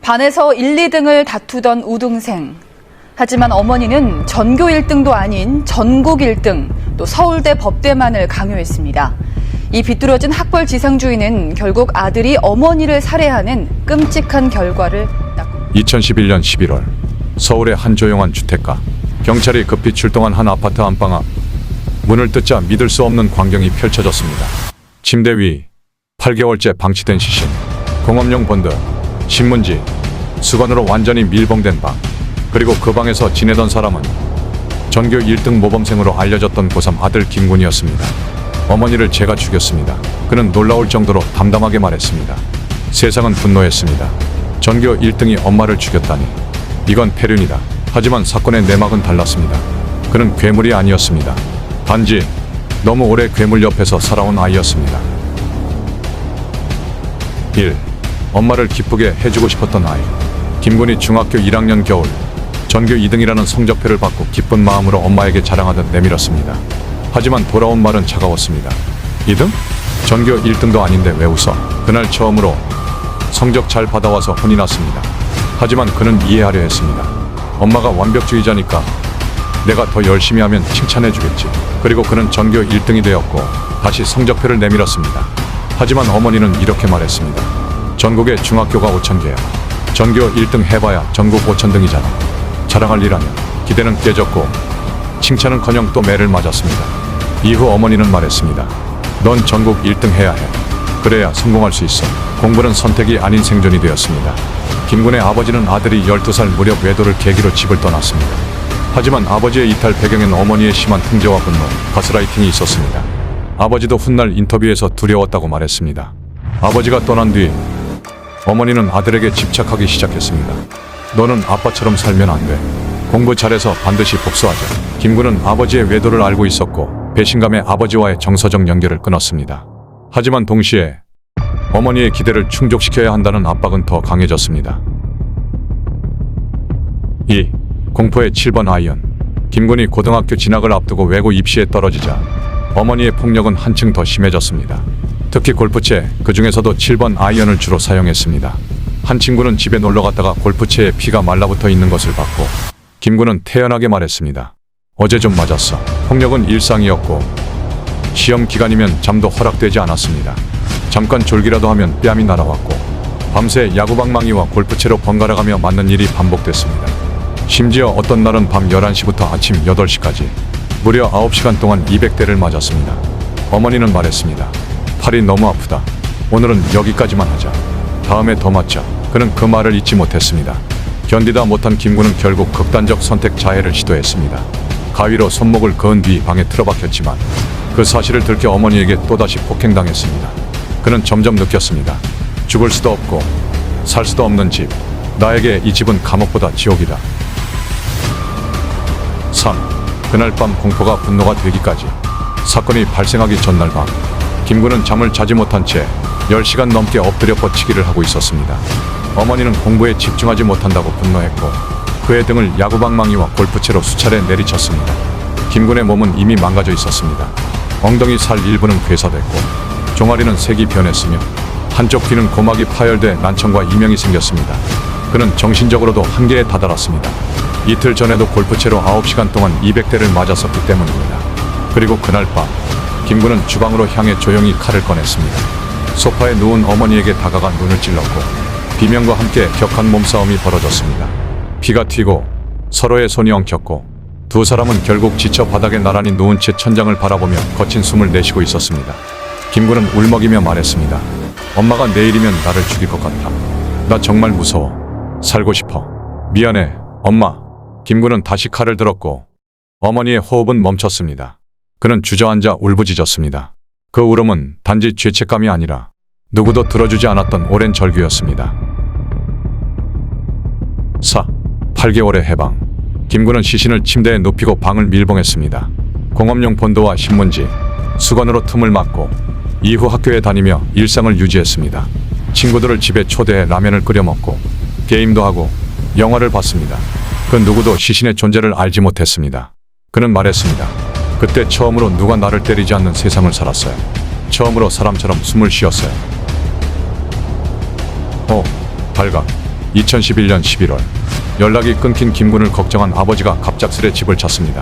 반에서 1, 2등을 다투던 우등생. 하지만 어머니는 전교 1등도 아닌 전국 1등, 또 서울대 법대만을 강요했습니다. 이 비뚤어진 학벌 지상주의는 결국 아들이 어머니를 살해하는 끔찍한 결과를 낳고 2011년 11월 서울의 한 조용한 주택가. 경찰이 급히 출동한 한 아파트 안방 앞. 문을 뜯자 믿을 수 없는 광경이 펼쳐졌습니다. 침대 위 8개월째 방치된 시신, 공업용 본드, 신문지, 수건으로 완전히 밀봉된 방. 그리고 그 방에서 지내던 사람은 전교 1등 모범생으로 알려졌던 고3 아들 김군이었습니다. 어머니를 제가 죽였습니다. 그는 놀라울 정도로 담담하게 말했습니다. 세상은 분노했습니다. 전교 1등이 엄마를 죽였다니. 이건 폐륜이다. 하지만 사건의 내막은 달랐습니다. 그는 괴물이 아니었습니다. 단지 너무 오래 괴물 옆에서 살아온 아이였습니다. 1. 엄마를 기쁘게 해주고 싶었던 아이. 김군이 중학교 1학년 겨울 전교 2등이라는 성적표를 받고 기쁜 마음으로 엄마에게 자랑하듯 내밀었습니다. 하지만 돌아온 말은 차가웠습니다. 2등? 전교 1등도 아닌데 왜 웃어? 그날 처음으로 성적 잘 받아와서 혼이 났습니다. 하지만 그는 이해하려 했습니다. 엄마가 완벽주의자니까 내가 더 열심히 하면 칭찬해주겠지. 그리고 그는 전교 1등이 되었고 다시 성적표를 내밀었습니다. 하지만 어머니는 이렇게 말했습니다. 전국의 중학교가 5,000개야. 전교 1등 해봐야 전국 5,000등이잖아. 자랑할 일 아니야. 기대는 깨졌고 칭찬은커녕 또 매를 맞았습니다. 이후 어머니는 말했습니다. 넌 전국 1등 해야 해. 그래야 성공할 수 있어. 공부는 선택이 아닌 생존이 되었습니다. 김군의 아버지는 아들이 12살 무렵 외도를 계기로 집을 떠났습니다. 하지만 아버지의 이탈 배경엔 어머니의 심한 통제와 분노, 가스라이팅이 있었습니다. 아버지도 훗날 인터뷰에서 두려웠다고 말했습니다. 아버지가 떠난 뒤 어머니는 아들에게 집착하기 시작했습니다. 너는 아빠처럼 살면 안 돼. 공부 잘해서 반드시 복수하자. 김군은 아버지의 외도를 알고 있었고 배신감에 아버지와의 정서적 연결을 끊었습니다. 하지만 동시에 어머니의 기대를 충족시켜야 한다는 압박은 더 강해졌습니다. 2. 공포의 7번 아이언. 김군이 고등학교 진학을 앞두고 외고 입시에 떨어지자 어머니의 폭력은 한층 더 심해졌습니다. 특히 골프채, 그 중에서도 7번 아이언을 주로 사용했습니다. 한 친구는 집에 놀러갔다가 골프채에 피가 말라붙어 있는 것을 봤고 김군은 태연하게 말했습니다. 어제 좀 맞았어. 폭력은 일상이었고 시험 기간이면 잠도 허락되지 않았습니다. 잠깐 졸기라도 하면 뺨이 날아왔고 밤새 야구방망이와 골프채로 번갈아가며 맞는 일이 반복됐습니다. 심지어 어떤 날은 밤 11시부터 아침 8시까지 무려 9시간 동안 200대를 맞았습니다. 어머니는 말했습니다. 팔이 너무 아프다. 오늘은 여기까지만 하자. 다음에 더 맞자. 그는 그 말을 잊지 못했습니다. 견디다 못한 김군은 결국 극단적 선택 자해를 시도했습니다. 가위로 손목을 그은 뒤 방에 틀어박혔지만 그 사실을 들켜 어머니에게 또다시 폭행당했습니다. 그는 점점 느꼈습니다. 죽을 수도 없고 살 수도 없는 집. 나에게 이 집은 감옥보다 지옥이다. 3. 그날 밤 공포가 분노가 되기까지. 사건이 발생하기 전날 밤 김군은 잠을 자지 못한 채 10시간 넘게 엎드려 뻗치기를 하고 있었습니다. 어머니는 공부에 집중하지 못한다고 분노했고 그의 등을 야구방망이와 골프채로 수차례 내리쳤습니다. 김군의 몸은 이미 망가져 있었습니다. 엉덩이 살 일부는 괴사됐고 종아리는 색이 변했으며 한쪽 귀는 고막이 파열돼 난청과 이명이 생겼습니다. 그는 정신적으로도 한계에 다다랐습니다. 이틀 전에도 골프채로 9시간 동안 200대를 맞았었기 때문입니다. 그리고 그날 밤 김군은 주방으로 향해 조용히 칼을 꺼냈습니다. 소파에 누운 어머니에게 다가가 눈을 찔렀고 비명과 함께 격한 몸싸움이 벌어졌습니다. 피가 튀고 서로의 손이 엉켰고 두 사람은 결국 지쳐 바닥에 나란히 누운 채 천장을 바라보며 거친 숨을 내쉬고 있었습니다. 김군은 울먹이며 말했습니다. 엄마가 내일이면 나를 죽일 것 같아. 나 정말 무서워. 살고 싶어. 미안해, 엄마. 김군은 다시 칼을 들었고 어머니의 호흡은 멈췄습니다. 그는 주저앉아 울부짖었습니다. 그 울음은 단지 죄책감이 아니라 누구도 들어주지 않았던 오랜 절규였습니다. 4. 8개월의 해방. 김군은 시신을 침대에 눕히고 방을 밀봉했습니다. 공업용 본드와 신문지, 수건으로 틈을 막고 이후 학교에 다니며 일상을 유지했습니다. 친구들을 집에 초대해 라면을 끓여 먹고 게임도 하고 영화를 봤습니다. 그 누구도 시신의 존재를 알지 못했습니다. 그는 말했습니다. 그때 처음으로 누가 나를 때리지 않는 세상을 살았어요. 처음으로 사람처럼 숨을 쉬었어요. 발각. 2011년 11월 연락이 끊긴 김군을 걱정한 아버지가 갑작스레 집을 찾습니다.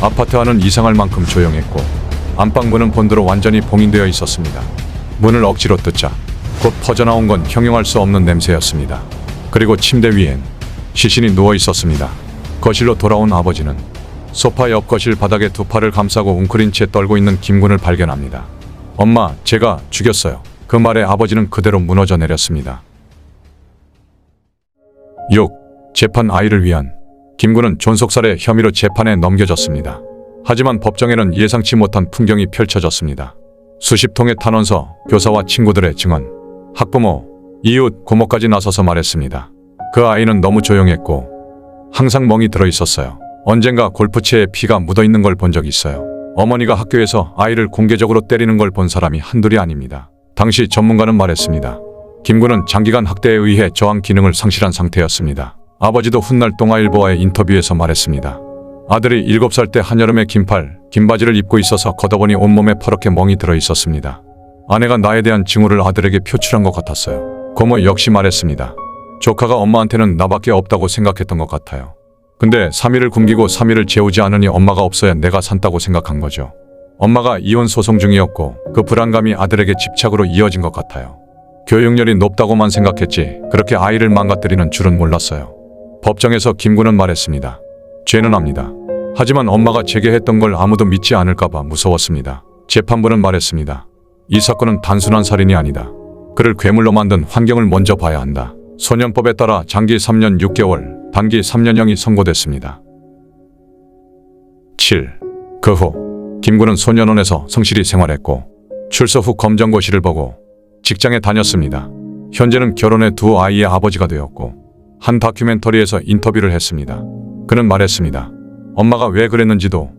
아파트 안은 이상할 만큼 조용했고 안방문은 본드로 완전히 봉인되어 있었습니다. 문을 억지로 뜯자 곧 퍼져나온 건 형용할 수 없는 냄새였습니다. 그리고 침대 위엔 시신이 누워 있었습니다. 거실로 돌아온 아버지는 소파 옆 거실 바닥에 두 팔을 감싸고 웅크린 채 떨고 있는 김군을 발견합니다. 엄마, 제가 죽였어요. 그 말에 아버지는 그대로 무너져 내렸습니다. 6. 재판 아이를 위한 김군은 존속살해 혐의로 재판에 넘겨졌습니다. 하지만 법정에는 예상치 못한 풍경이 펼쳐졌습니다. 수십 통의 탄원서, 교사와 친구들의 증언, 학부모, 이웃, 고모까지 나서서 말했습니다. 그 아이는 너무 조용했고 항상 멍이 들어 있었어요. 언젠가 골프채에 피가 묻어 있는 걸 본 적이 있어요. 어머니가 학교에서 아이를 공개적으로 때리는 걸 본 사람이 한둘이 아닙니다. 당시 전문가는 말했습니다. 김군은 장기간 학대에 의해 저항 기능을 상실한 상태였습니다. 아버지도 훗날 동아일보와의 인터뷰에서 말했습니다. 아들이 7살 때 한여름에 긴 바지를 입고 있어서 걷어보니 온몸에 퍼렇게 멍이 들어 있었습니다. 아내가 나에 대한 징후를 아들에게 표출한 것 같았어요. 고모 역시 말했습니다. 조카가 엄마한테는 나밖에 없다고 생각했던 것 같아요. 근데 3일을 굶기고 3일을 재우지 않으니 엄마가 없어야 내가 산다고 생각한 거죠. 엄마가 이혼 소송 중이었고 그 불안감이 아들에게 집착으로 이어진 것 같아요. 교육열이 높다고만 생각했지 그렇게 아이를 망가뜨리는 줄은 몰랐어요. 법정에서 김군은 말했습니다. 죄는 압니다. 하지만 엄마가 제게 했던 걸 아무도 믿지 않을까봐 무서웠습니다. 재판부는 말했습니다. 이 사건은 단순한 살인이 아니다. 그를 괴물로 만든 환경을 먼저 봐야 한다. 소년법에 따라 장기 3년 6개월, 단기 3년형이 선고됐습니다. 7. 그 후 김군은 소년원에서 성실히 생활했고 출소 후 검정고시를 보고 직장에 다녔습니다. 현재는 결혼해 두 아이의 아버지가 되었고 한 다큐멘터리에서 인터뷰를 했습니다. 그는 말했습니다. 엄마가 왜 그랬는지도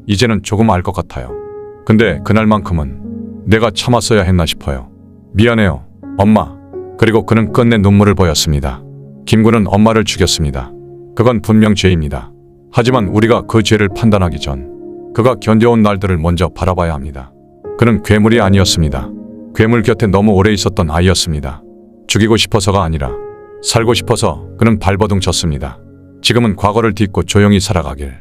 이제는 조금 알 것 같아요. 근데 그날만큼은 내가 참았어야 했나 싶어요. 미안해요, 엄마. 그리고 그는 끝내 눈물을 보였습니다. 김군은 엄마를 죽였습니다. 그건 분명 죄입니다. 하지만 우리가 그 죄를 판단하기 전 그가 견뎌온 날들을 먼저 바라봐야 합니다. 그는 괴물이 아니었습니다. 괴물 곁에 너무 오래 있었던 아이였습니다. 죽이고 싶어서가 아니라 살고 싶어서 그는 발버둥 쳤습니다. 지금은 과거를 딛고 조용히 살아가길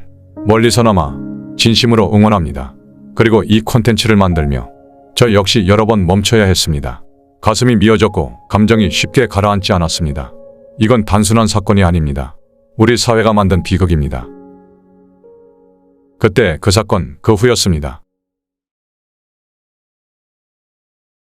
멀리서나마 진심으로 응원합니다. 그리고 이 콘텐츠를 만들며 저 역시 여러 번 멈춰야 했습니다. 가슴이 미어졌고 감정이 쉽게 가라앉지 않았습니다. 이건 단순한 사건이 아닙니다. 우리 사회가 만든 비극입니다. 그때 그 사건, 그 후였습니다.